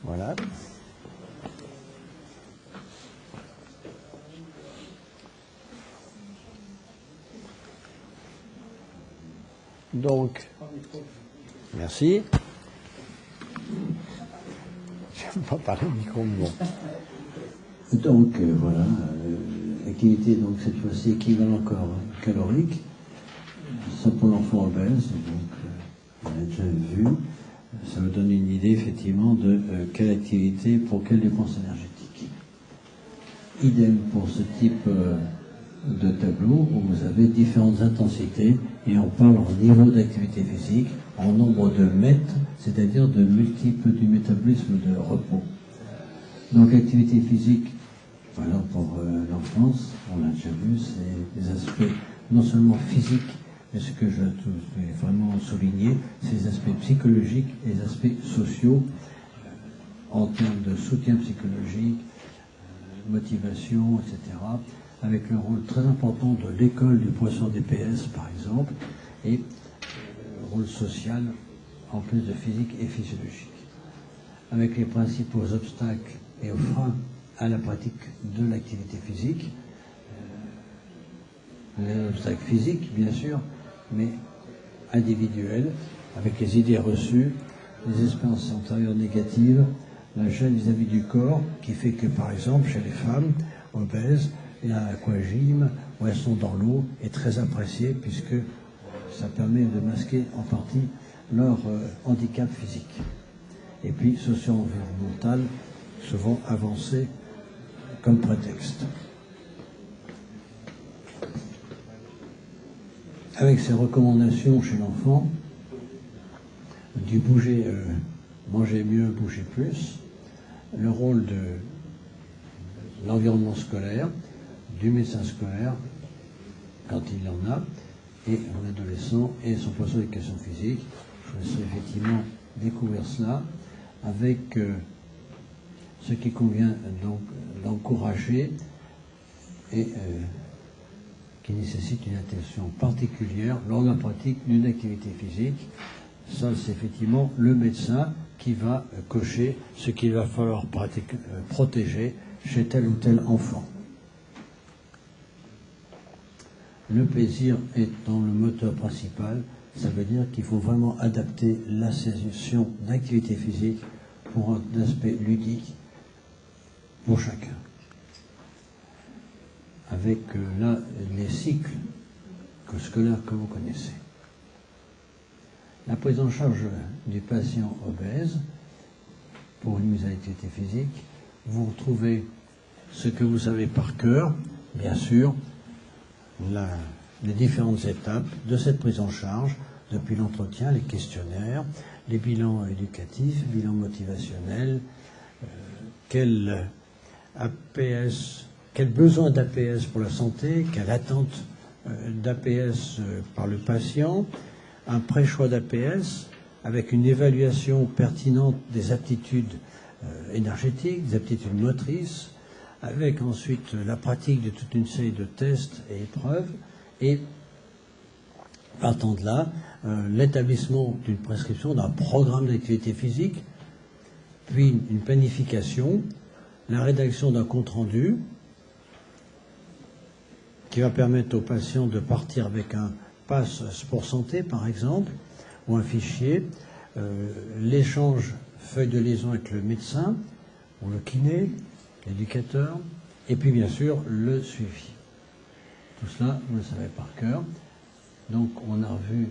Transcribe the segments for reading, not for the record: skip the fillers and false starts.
Voilà. Donc, merci. Je ne vais pas parler au micro, mais bon. Donc, voilà, activité, donc cette fois-ci équivalent calorique, ça pour l'enfant obèse, donc on a déjà vu, ça me donne une idée effectivement de quelle activité pour quelle dépense énergétique. Idem pour ce type de tableau où vous avez différentes intensités et on parle en niveau d'activité physique, en nombre de mètres, c'est-à-dire de multiples du métabolisme de repos. Donc activité physique, voilà, pour l'enfance, on l'a déjà vu, c'est des aspects non seulement physiques, mais ce que je vais vraiment souligner, c'est les aspects psychologiques et les aspects sociaux, en termes de soutien psychologique, motivation, etc., avec le rôle très important de l'école du poisson DPS, par exemple, et le rôle social, en plus de physique et physiologique. Avec les principaux obstacles et freins à la pratique de l'activité physique, les obstacles physiques, bien sûr, mais individuels, avec les idées reçues, les expériences antérieures négatives, la gêne vis-à-vis du corps, qui fait que, par exemple, chez les femmes obèses, l'aquagym, où elles sont dans l'eau, est très appréciée, puisque ça permet de masquer en partie leur handicap physique. Et puis, socio-environnemental, souvent avancé comme prétexte. Avec ces recommandations chez l'enfant, du bouger, manger mieux, bouger plus, le rôle de l'environnement scolaire, du médecin scolaire, quand il en a, et en adolescent, et son poisson d'éducation physique. Je vous laisse effectivement découvrir cela, avec ce qui convient donc d'encourager et qui nécessite une attention particulière lors de la pratique d'une activité physique. Ça, c'est effectivement le médecin qui va cocher ce qu'il va falloir protéger chez tel ou tel enfant. Le plaisir étant le moteur principal, ça veut dire qu'il faut vraiment adapter la session d'activité physique pour un aspect ludique pour chacun. Avec là les cycles scolaires que vous connaissez. La prise en charge du patient obèse pour une mise à l'activité physique, vous retrouvez ce que vous savez par cœur, bien sûr, les différentes étapes de cette prise en charge, depuis l'entretien, les questionnaires, les bilans éducatifs, bilans motivationnels, quel besoin d'APS pour la santé, quelle attente d'APS par le patient, un pré-choix d'APS avec une évaluation pertinente des aptitudes énergétiques, des aptitudes motrices, avec ensuite la pratique de toute une série de tests et épreuves, et partant de là, l'établissement d'une prescription d'un programme d'activité physique, puis une planification, la rédaction d'un compte-rendu qui va permettre aux patients de partir avec un pass sport santé, par exemple, ou un fichier, l'échange feuille de liaison avec le médecin, ou le kiné, l'éducateur, et puis bien sûr le suivi. Tout cela, vous le savez par cœur. Donc on a revu,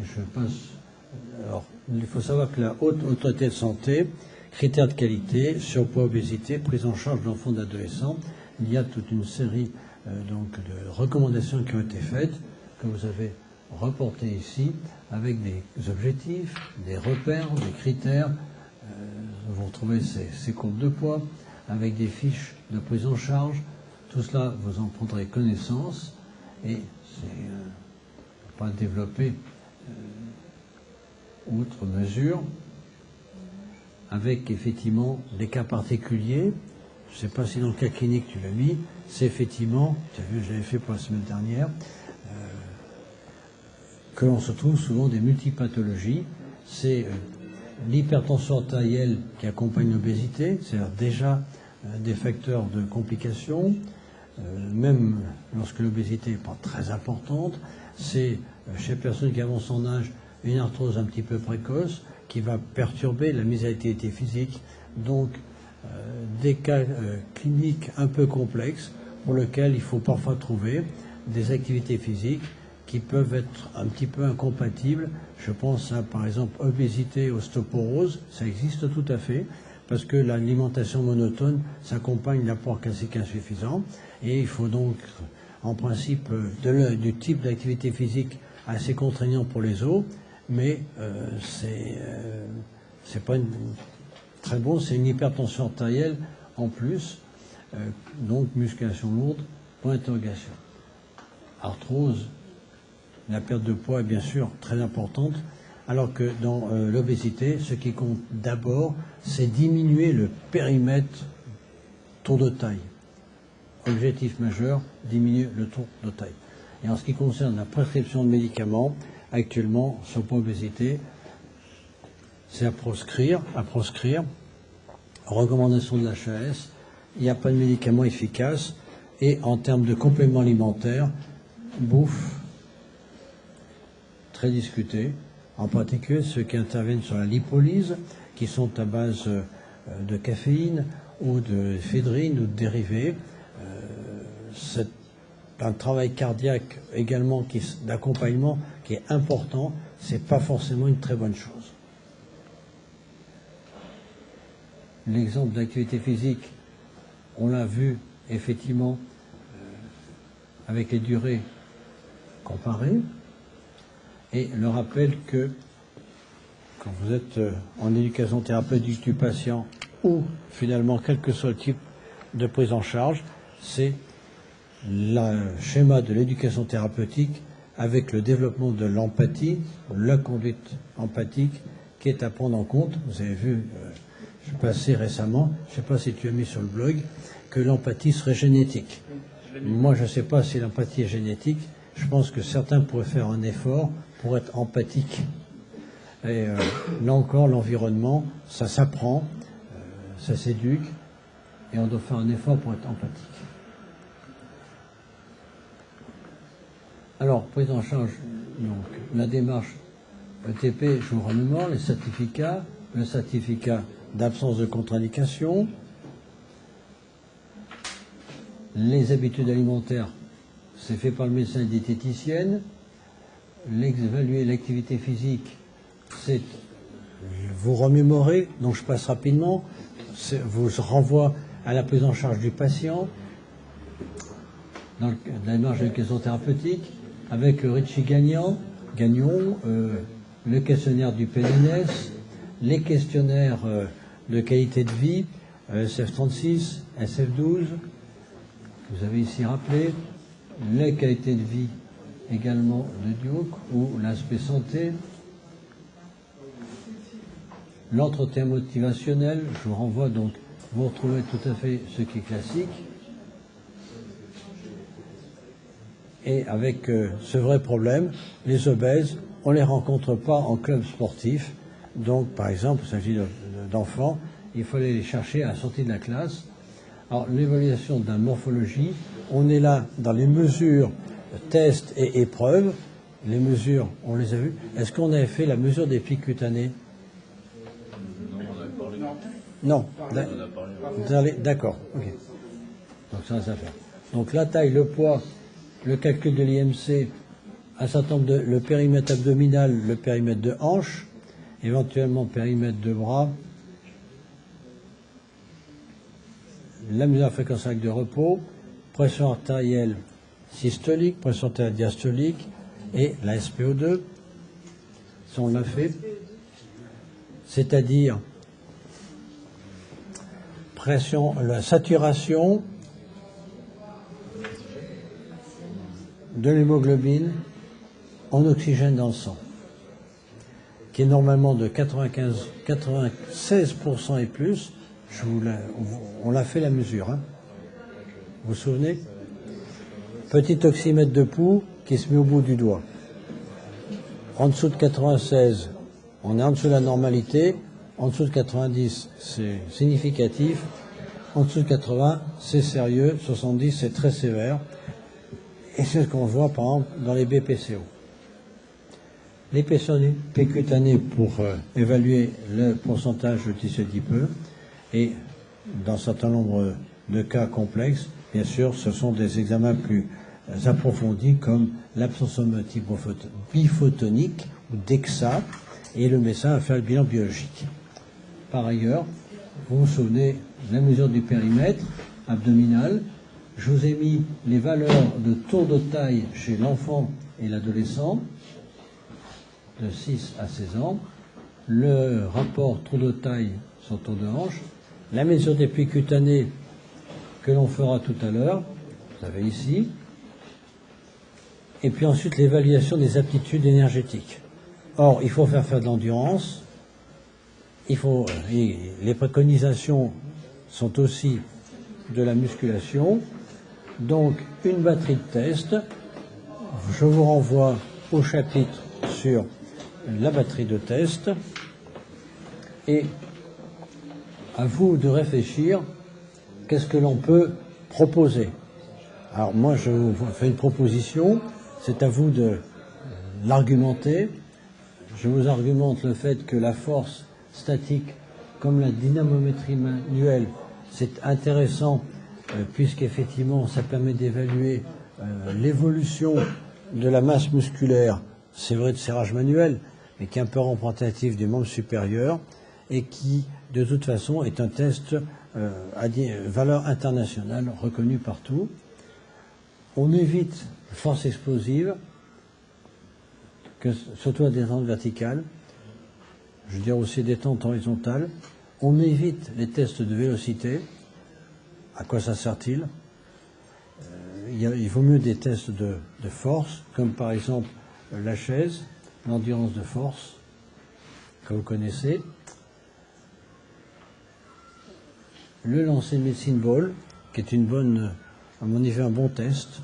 je passe, alors il faut savoir que la haute autorité de santé, critères de qualité, surpoids, obésité, prise en charge de l'enfant d'adolescent, il y a toute une série donc de recommandations qui ont été faites, que vous avez reportées ici, avec des objectifs, des repères, des critères. Vous retrouvez ces courbes de poids, avec des fiches de prise en charge. Tout cela, vous en prendrez connaissance, et c'est pas développer outre mesure, avec effectivement des cas particuliers. Je ne sais pas si dans le cas clinique tu l'as mis, c'est effectivement, tu as vu, je l'avais fait pour la semaine dernière, que l'on se trouve souvent des multipathologies. C'est l'hypertension artérielle qui accompagne l'obésité, c'est-à-dire déjà des facteurs de complications, même lorsque l'obésité n'est pas très importante, c'est chez les personnes qui avancent en âge une arthrose un petit peu précoce qui va perturber la mise à l'activité physique, donc des cas cliniques un peu complexes pour lesquels il faut parfois trouver des activités physiques qui peuvent être un petit peu incompatibles. Je pense à, par exemple, obésité, ostéoporose, ça existe tout à fait, parce que l'alimentation monotone s'accompagne d'apport calcique insuffisant, et il faut donc, en principe, du type d'activité physique assez contraignant pour les os, mais c'est pas très bon, c'est une hypertension artérielle en plus, donc musculation lourde, point d'interrogation. Arthrose, la perte de poids est bien sûr très importante, alors que dans l'obésité, ce qui compte d'abord, c'est diminuer le périmètre tour de taille. Objectif majeur, diminuer le tour de taille. Et en ce qui concerne la prescription de médicaments, actuellement, sur le point obésité, c'est à proscrire. Recommandation de l'HAS, il n'y a pas de médicaments efficaces, et en termes de compléments alimentaires, bouffe, très discuté, en particulier ceux qui interviennent sur la lipolyse, qui sont à base de caféine ou de éphédrine ou de dérivés. C'est un travail cardiaque également d'accompagnement qui est important, c'est pas forcément une très bonne chose. L'exemple d'activité physique, on l'a vu effectivement avec les durées comparées, et le rappel que quand vous êtes en éducation thérapeutique du patient, ou finalement quel que soit le type de prise en charge, c'est le schéma de l'éducation thérapeutique avec le développement de l'empathie, la conduite empathique qui est à prendre en compte. Vous avez vu, je suis passé récemment, je ne sais pas si tu as mis sur le blog, que l'empathie serait génétique. Moi, je ne sais pas si l'empathie est génétique. Je pense que certains pourraient faire un effort pour être empathiques. Et là encore, l'environnement, ça s'apprend, ça s'éduque, et on doit faire un effort pour être empathique. Alors, prise en charge, donc, la démarche ETP, je vous remémore, les certificats, le certificat d'absence de contre-indication, les habitudes alimentaires, c'est fait par le médecin et diététicienne, évaluer l'activité physique, c'est vous remémorer, donc je passe rapidement, vous renvoie à la prise en charge du patient, dans la démarche d'éducation thérapeutique, avec le Ritchie-Gagnon, le questionnaire du PNNS, les questionnaires de qualité de vie, SF36, SF12, vous avez ici rappelé, les qualités de vie également de Duke, ou l'aspect santé, l'entretien motivationnel, je vous renvoie donc, vous retrouvez tout à fait ce qui est classique, et avec ce vrai problème, les obèses, on ne les rencontre pas en club sportif. Donc, par exemple, il s'agit d'enfants, il faut aller les chercher à la sortie de la classe. Alors, l'évaluation de la morphologie, on est là dans les mesures, tests et épreuves. Les mesures, on les a vues. Est-ce qu'on avait fait la mesure des pics cutanés? Non. D'accord. Ok. Donc, ça va faire. Donc, la taille, le poids, le calcul de l'IMC, un certain nombre le périmètre abdominal, le périmètre de hanche, éventuellement périmètre de bras, la mesure de la fréquence cardiaque de repos, pression artérielle systolique, pression artérielle diastolique et la SPO2, si on l'a fait, c'est-à-dire pression, la saturation de l'hémoglobine en oxygène dans le sang, qui est normalement de 96% et plus. On l'a fait la mesure. Hein. Vous vous souvenez? Petit oxymètre de pouls qui se met au bout du doigt. En dessous de 96, On est en dessous de la normalité. En dessous de 90, c'est significatif. En dessous de 80, c'est sérieux. 70, c'est très sévère. Et c'est ce qu'on voit, par exemple, dans les BPCO. L'épaisseur du pécutané pour évaluer le pourcentage de tissu adipeux. Et dans un certain nombre de cas complexes, bien sûr, ce sont des examens plus approfondis comme l'absorptiométrie biphotonique ou DEXA, et le médecin a fait le bilan biologique. Par ailleurs, vous vous souvenez de la mesure du périmètre abdominal. Je vous ai mis les valeurs de tour de taille chez l'enfant et l'adolescent de 6 à 16 ans, le rapport tour de taille sur tour de hanche, la mesure des plis cutanés que l'on fera tout à l'heure, vous avez ici, et puis ensuite l'évaluation des aptitudes énergétiques. Or, il faut faire de l'endurance, les préconisations sont aussi de la musculation, donc une batterie de tests. Je vous renvoie au chapitre sur la batterie de tests, et à vous de réfléchir, qu'est-ce que l'on peut proposer. Alors moi, je vous fais une proposition, c'est à vous de l'argumenter. Je vous argumente le fait que la force statique, comme la dynamométrie manuelle, c'est intéressant, puisqu'effectivement, ça permet d'évaluer l'évolution de la masse musculaire, c'est vrai de serrage manuel, mais qui est un peu représentatif du membre supérieur, et qui, de toute façon, est un test à valeur internationale reconnu partout. On évite force explosive, surtout à détente verticale, je dirais aussi détente horizontale. On évite les tests de vélocité. À quoi ça sert-il? Il vaut mieux des tests de force, comme par exemple la chaise, l'endurance de force, que vous connaissez. Le lancer médecine ball, qui est à mon avis, un bon test,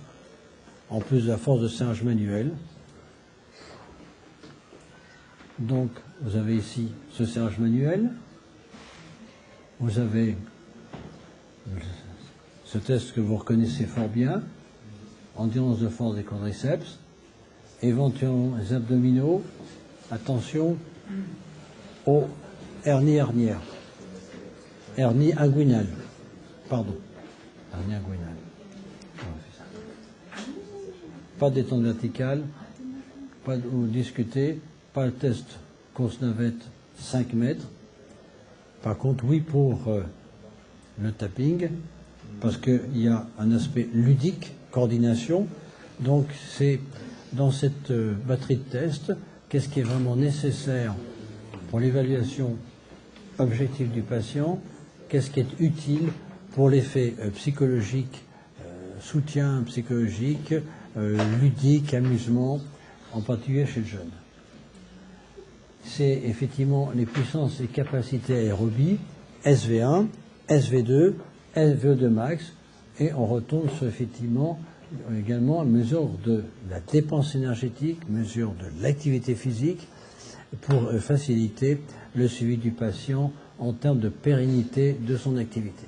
en plus de la force de serrage manuel. Donc, vous avez ici ce serrage manuel. Vous avez ce test que vous reconnaissez fort bien, endurance de force des quadriceps, éventuellement les abdominaux. Attention aux hernies hernières. Hernie inguinale. Pardon. Hernie inguinale. Pas de détente verticale, pas de discuter, pas de test course navette 5 mètres. Par contre, oui pour le tapping, parce qu'il y a un aspect ludique, coordination. Donc, c'est dans cette batterie de tests, qu'est-ce qui est vraiment nécessaire pour l'évaluation objective du patient, qu'est-ce qui est utile pour l'effet psychologique, soutien psychologique, ludique, amusement, en particulier chez le jeune. C'est effectivement les puissances et capacités aérobie, SV1, SV2, SV2 max, et on retombe sur effectivement également mesure de la dépense énergétique, mesure de l'activité physique, pour faciliter le suivi du patient en termes de pérennité de son activité.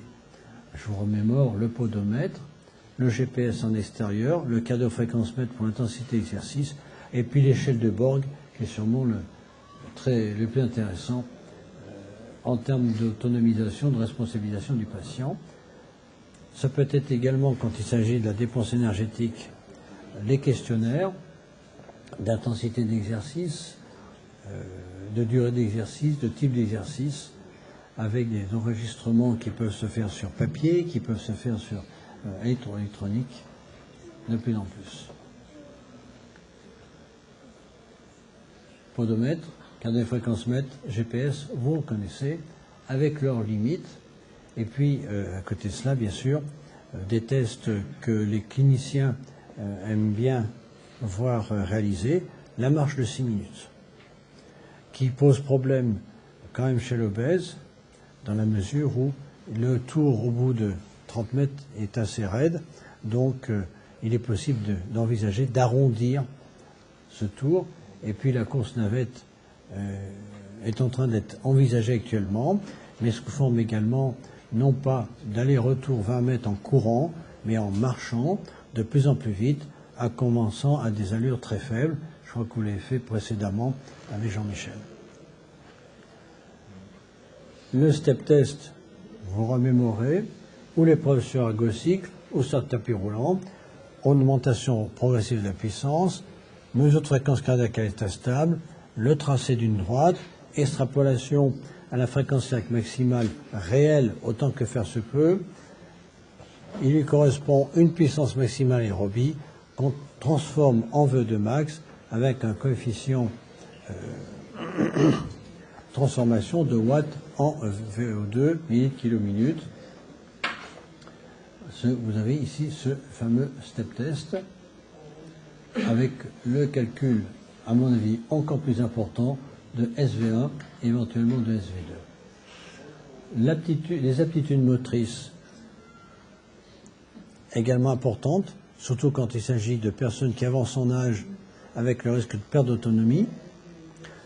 Je vous remémore le podomètre, le GPS en extérieur, le cardiofréquencemètre pour l'intensité d'exercice, et puis l'échelle de Borg, qui est sûrement le plus intéressant en termes d'autonomisation, de responsabilisation du patient. Ça peut être également, quand il s'agit de la dépense énergétique, les questionnaires d'intensité d'exercice, de durée d'exercice, de type d'exercice, avec des enregistrements qui peuvent se faire sur papier, qui peuvent se faire sur électronique, de plus en plus. Podomètre, cardiofréquencemètre, GPS, vous le connaissez, avec leurs limites. Et puis, à côté de cela, bien sûr, des tests que les cliniciens aiment bien voir réaliser, la marche de 6 minutes, qui pose problème quand même chez l'obèse, dans la mesure où le tour au bout de 30 mètres est assez raide, donc il est possible d'envisager d'arrondir ce tour, et puis la course navette est en train d'être envisagé actuellement, mais sous forme également, non pas d'aller-retour 20 mètres en courant, mais en marchant de plus en plus vite, en commençant à des allures très faibles. Je crois que vous l'avez fait précédemment avec Jean-Michel. Le step test, vous remémorez, ou l'épreuve sur ergocycle, ou sur tapis roulant, augmentation progressive de la puissance, mesure de fréquence cardiaque à l'état stable, le tracé d'une droite, extrapolation à la fréquence cardiaque maximale réelle autant que faire se peut. Il lui correspond une puissance maximale aérobie qu'on transforme en VO2 max avec un coefficient transformation de watts en VO2 minute kilo minute. Vous avez ici ce fameux step test avec le calcul, à mon avis, encore plus important de SV1 et éventuellement de SV2. Les aptitudes motrices également importantes, surtout quand il s'agit de personnes qui avancent en âge avec le risque de perte d'autonomie.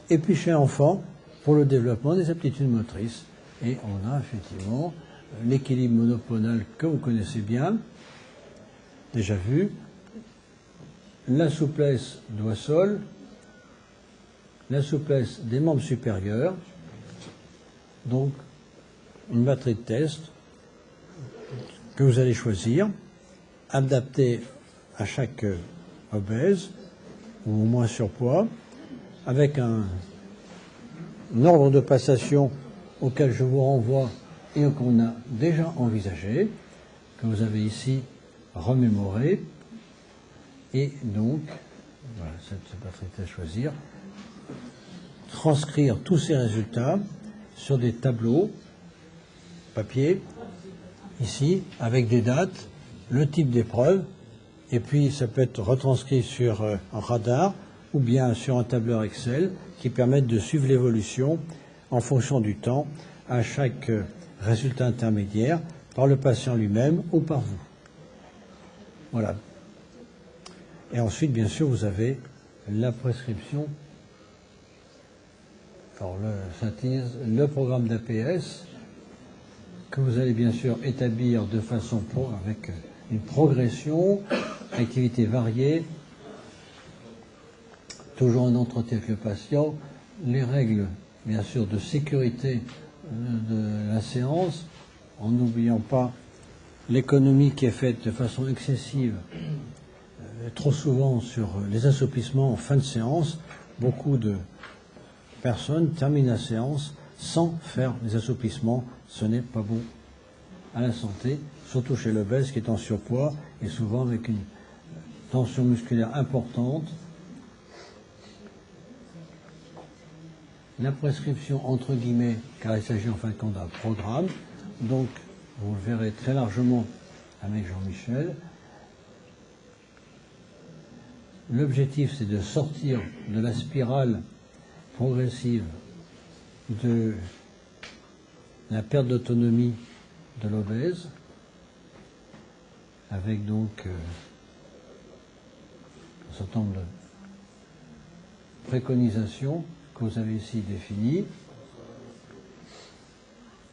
Et puis chez l'enfant, pour le développement des aptitudes motrices. Et on a effectivement l'équilibre monopodal que vous connaissez bien, déjà vu, la souplesse doigt-sol, la souplesse des membres supérieurs, donc une batterie de tests que vous allez choisir, adaptée à chaque obèse ou au moins surpoids, avec un ordre de passation auquel je vous renvoie et qu'on a déjà envisagé, que vous avez ici remémoré. Et donc, voilà, cette batterie à choisir, transcrire tous ces résultats sur des tableaux papier, ici, avec des dates, le type d'épreuve, et puis ça peut être retranscrit sur un radar ou bien sur un tableur Excel qui permettent de suivre l'évolution en fonction du temps à chaque résultat intermédiaire par le patient lui-même ou par vous. Voilà. Et ensuite, bien sûr, vous avez la prescription. Alors, le programme d'APS que vous allez bien sûr établir de façon avec une progression, activité variée, toujours un entretien avec le patient, les règles, bien sûr, de sécurité de la séance, en n'oubliant pas l'économie qui est faite de façon excessive, trop souvent sur les assouplissements en fin de séance. Beaucoup de personnes terminent la séance sans faire les assouplissements. Ce n'est pas bon à la santé, surtout chez l'obèse qui est en surpoids et souvent avec une tension musculaire importante. La prescription entre guillemets, car il s'agit en fin de compte d'un programme, donc vous le verrez très largement avec Jean-Michel. L'objectif, c'est de sortir de la spirale progressive de la perte d'autonomie de l'obèse, avec donc un certain nombre de préconisations que vous avez ici définies,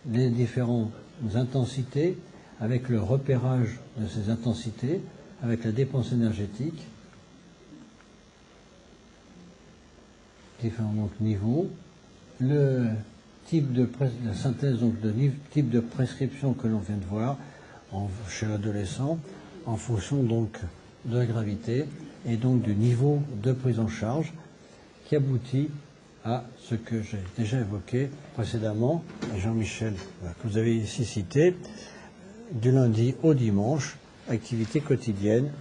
les différentes intensités, avec le repérage de ces intensités, avec la dépense énergétique, différents donc, niveaux, le type de la synthèse donc de type de prescription que l'on vient de voir chez l'adolescent, en fonction donc de la gravité et donc du niveau de prise en charge, qui aboutit à ce que j'ai déjà évoqué précédemment, Jean-Michel, que vous avez ici cité, du lundi au dimanche, activité quotidienne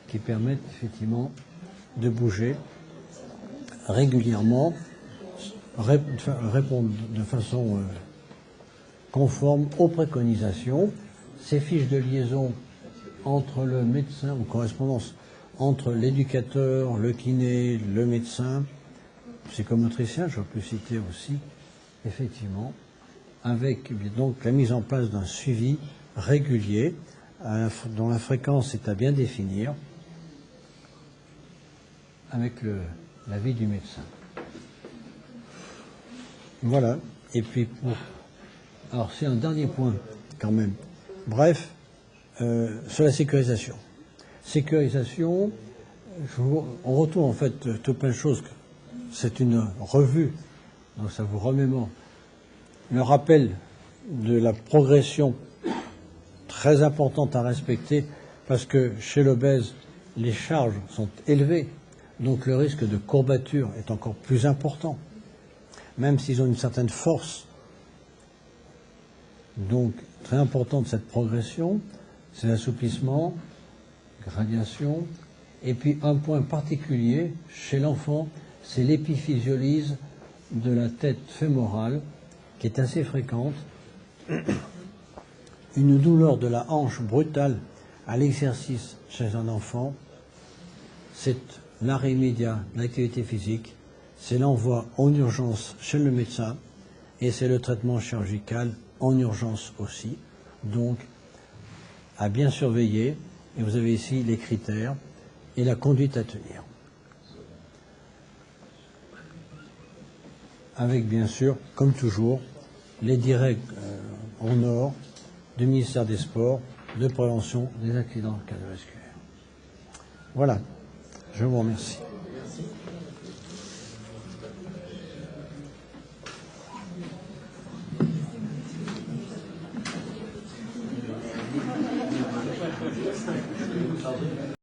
qui permettent effectivement de bouger régulièrement, répondre de façon conforme aux préconisations. Ces fiches de liaison entre le médecin, ou correspondance entre l'éducateur, le kiné, le médecin, psychomotricien, je peux citer aussi, effectivement, avec donc la mise en place d'un suivi régulier, dont la fréquence est à bien définir, avec l'avis du médecin. Voilà. Et puis alors c'est un dernier point quand même. Bref, sur la sécurisation. Sécurisation, on retourne en fait tout plein de choses. C'est une revue, donc ça vous remémore. Le rappel de la progression très importante à respecter, parce que chez l'obèse, les charges sont élevées, donc le risque de courbature est encore plus important, même s'ils ont une certaine force. Donc, très important de cette progression, c'est l'assouplissement, gradation, et puis un point particulier chez l'enfant, c'est l'épiphysiolyse de la tête fémorale, qui est assez fréquente. Une douleur de la hanche brutale à l'exercice chez un enfant, c'est l'arrêt immédiat de l'activité physique, c'est l'envoi en urgence chez le médecin et c'est le traitement chirurgical en urgence aussi. Donc, à bien surveiller, et vous avez ici les critères et la conduite à tenir. Avec bien sûr, comme toujours, les directs en or du ministère des Sports de prévention des accidents cardiovasculaires. Voilà, je vous remercie.